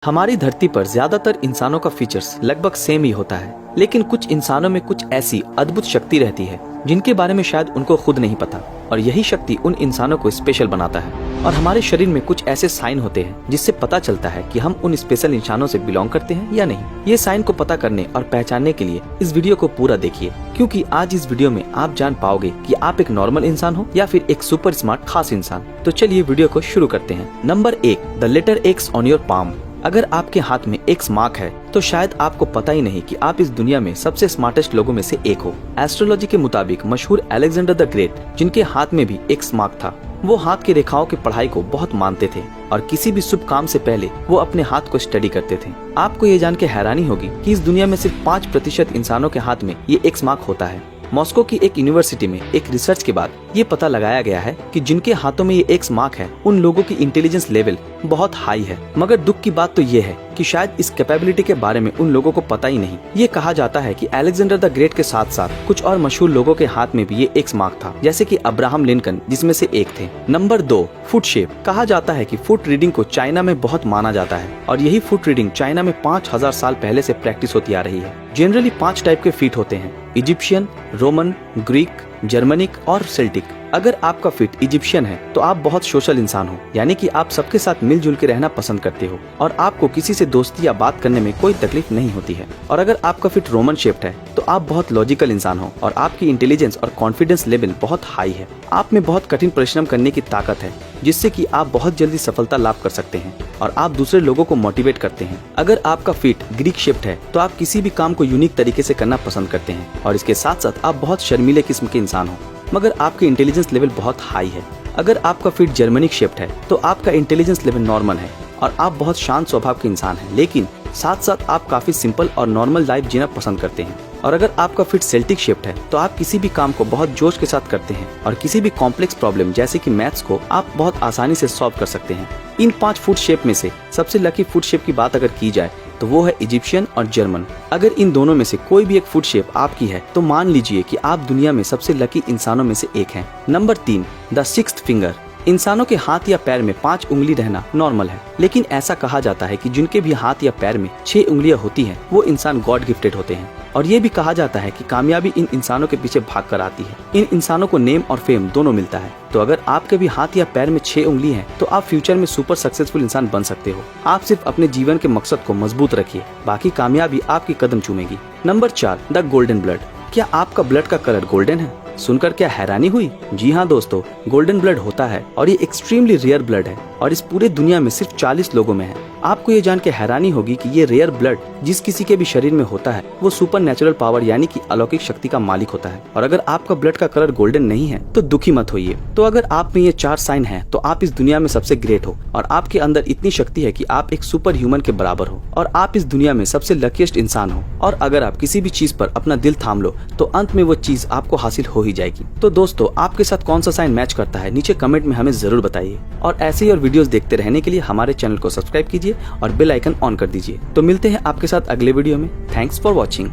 हमारी धरती पर ज्यादातर इंसानों का फीचर्स लगभग सेम ही होता है, लेकिन कुछ इंसानों में कुछ ऐसी अद्भुत शक्ति रहती है जिनके बारे में शायद उनको खुद नहीं पता, और यही शक्ति उन इंसानों को स्पेशल बनाता है। और हमारे शरीर में कुछ ऐसे साइन होते हैं जिससे पता चलता है कि हम उन स्पेशल इंसानों से बिलोंग करते हैं या नहीं। ये साइन को पता करने और पहचानने के लिए इस वीडियो को पूरा देखिए, क्योंकि आज इस वीडियो में आप जान पाओगे कि आप एक नॉर्मल इंसान हो या फिर एक सुपर स्मार्ट खास इंसान। तो चलिए वीडियो को शुरू करते हैं। Number 1, the letter X on your palm. अगर आपके हाथ में एक्स मार्क है तो शायद आपको पता ही नहीं कि आप इस दुनिया में सबसे स्मार्टेस्ट लोगों में से एक हो। एस्ट्रोलॉजी के मुताबिक मशहूर अलेक्जेंडर द ग्रेट, जिनके हाथ में भी एक्स मार्क था, वो हाथ की रेखाओं की पढ़ाई को बहुत मानते थे और किसी भी शुभ काम से पहले वो अपने हाथ को स्टडी करते थे। आपको ये जान के हैरानी होगी कि इस दुनिया में सिर्फ 5% इंसानों के हाथ में ये एक्स मार्क होता है। मॉस्को की एक यूनिवर्सिटी में एक रिसर्च के बाद ये पता लगाया गया है कि जिनके हाथों में ये एक्स मार्क है उन लोगों की इंटेलिजेंस लेवल बहुत हाई है। मगर दुख की बात तो ये है कि शायद इस कैपेबिलिटी के बारे में उन लोगों को पता ही नहीं। ये कहा जाता है कि अलेक्जेंडर द ग्रेट के साथ साथ कुछ और मशहूर लोगों के हाथ में भी ये एक्स मार्क था, जैसे कि अब्राहम लिंकन जिसमें से एक थे। Number 2, foot shape. कहा जाता है कि फुट रीडिंग को चाइना में बहुत माना जाता है और यही फुट रीडिंग चाइना में 5000 साल पहले से प्रैक्टिस होती आ रही है। जनरली 5 टाइप के फीट होते हैं: इजिप्शियन, रोमन, ग्रीक, जर्मनिक और सेल्टिक। अगर आपका फिट इजिप्शियन है तो आप बहुत सोशल इंसान हो, यानी कि आप सबके साथ मिलजुल के रहना पसंद करते हो और आपको किसी से दोस्ती या बात करने में कोई तकलीफ नहीं होती है। और अगर आपका फिट रोमन शेप्ड है तो आप बहुत लॉजिकल इंसान हो और आपकी इंटेलिजेंस और कॉन्फिडेंस लेवल बहुत हाई है। आप में बहुत कठिन परिश्रम करने की ताकत है, जिससे कि आप बहुत जल्दी सफलता लाभ कर सकते हैं और आप दूसरे लोगों को मोटिवेट करते हैं। अगर आपका फिट ग्रीक शेप्ड है तो आप किसी भी काम को यूनिक तरीके से करना पसंद करते हैं और इसके साथ साथ आप बहुत शर्मीले किस्म के इंसान हो, मगर आपकी इंटेलिजेंस लेवल बहुत हाई है। अगर आपका फिट जर्मनिक शेप्ड है तो आपका इंटेलिजेंस लेवल नॉर्मल है और आप बहुत शांत स्वभाव के इंसान हैं, लेकिन साथ साथ आप काफी सिंपल और नॉर्मल लाइफ जीना पसंद करते हैं। और अगर आपका फिट सेल्टिक शेप्ड है तो आप किसी भी काम को बहुत जोश के साथ करते हैं और किसी भी कॉम्प्लेक्स प्रॉब्लम जैसे कि मैथ्स को आप बहुत आसानी से सॉल्व कर सकते हैं। इन 5 फुट शेप में से सबसे लकी फुट शेप की बात अगर की जाए तो वो है इजिप्शियन और जर्मन। अगर इन दोनों में से कोई भी एक फुट शेप आपकी है तो मान लीजिए कि आप दुनिया में सबसे लकी इंसानों में से एक हैं। Number 3, the sixth finger. इंसानों के हाथ या पैर में 5 उंगली रहना नॉर्मल है, लेकिन ऐसा कहा जाता है कि जिनके भी हाथ या पैर में 6 उंगलियां होती हैं वो इंसान गॉड गिफ्टेड होते हैं। और ये भी कहा जाता है कि कामयाबी इन इंसानों के पीछे भाग कर आती है। इन इंसानों को नेम और फेम दोनों मिलता है। तो अगर आपके भी हाथ या पैर में 6 उंगली हैं तो आप फ्यूचर में सुपर सक्सेसफुल इंसान बन सकते हो। आप सिर्फ अपने जीवन के मकसद को मजबूत रखिए, बाकी कामयाबी आपकी कदम चूमेगी। Number 4, the golden blood. क्या आपका ब्लड का कलर गोल्डन है? सुनकर क्या हैरानी हुई? जी हाँ दोस्तों, गोल्डन ब्लड होता है और ये एक्सट्रीमली रेयर ब्लड है और इस पूरे दुनिया में सिर्फ 40 लोगों में है। आपको ये जान के हैरानी होगी कि ये रेयर ब्लड जिस किसी के भी शरीर में होता है वो सुपर नेचुरल पावर यानी कि अलौकिक शक्ति का मालिक होता है। और अगर आपका ब्लड का कलर गोल्डन नहीं है तो दुखी मत होइए। तो अगर आप में ये 4 साइन है तो आप इस दुनिया में सबसे ग्रेट हो और आपके अंदर इतनी शक्ति है कि आप एक सुपर ह्यूमन के बराबर हो और आप इस दुनिया में सबसे लकीस्ट इंसान हो। और अगर आप किसी भी चीज पर अपना दिल थाम लो तो अंत में वो चीज आपको हासिल हो ही जाएगी। तो दोस्तों, आपके साथ कौन सा साइन मैच करता है नीचे कमेंट में हमें जरूर बताइए और ऐसे ही और वीडियोस देखते रहने के लिए हमारे चैनल को सब्सक्राइब कीजिए और बेल आइकन ऑन कर दीजिए। तो मिलते हैं आपके साथ अगले वीडियो में। Thanks for watching.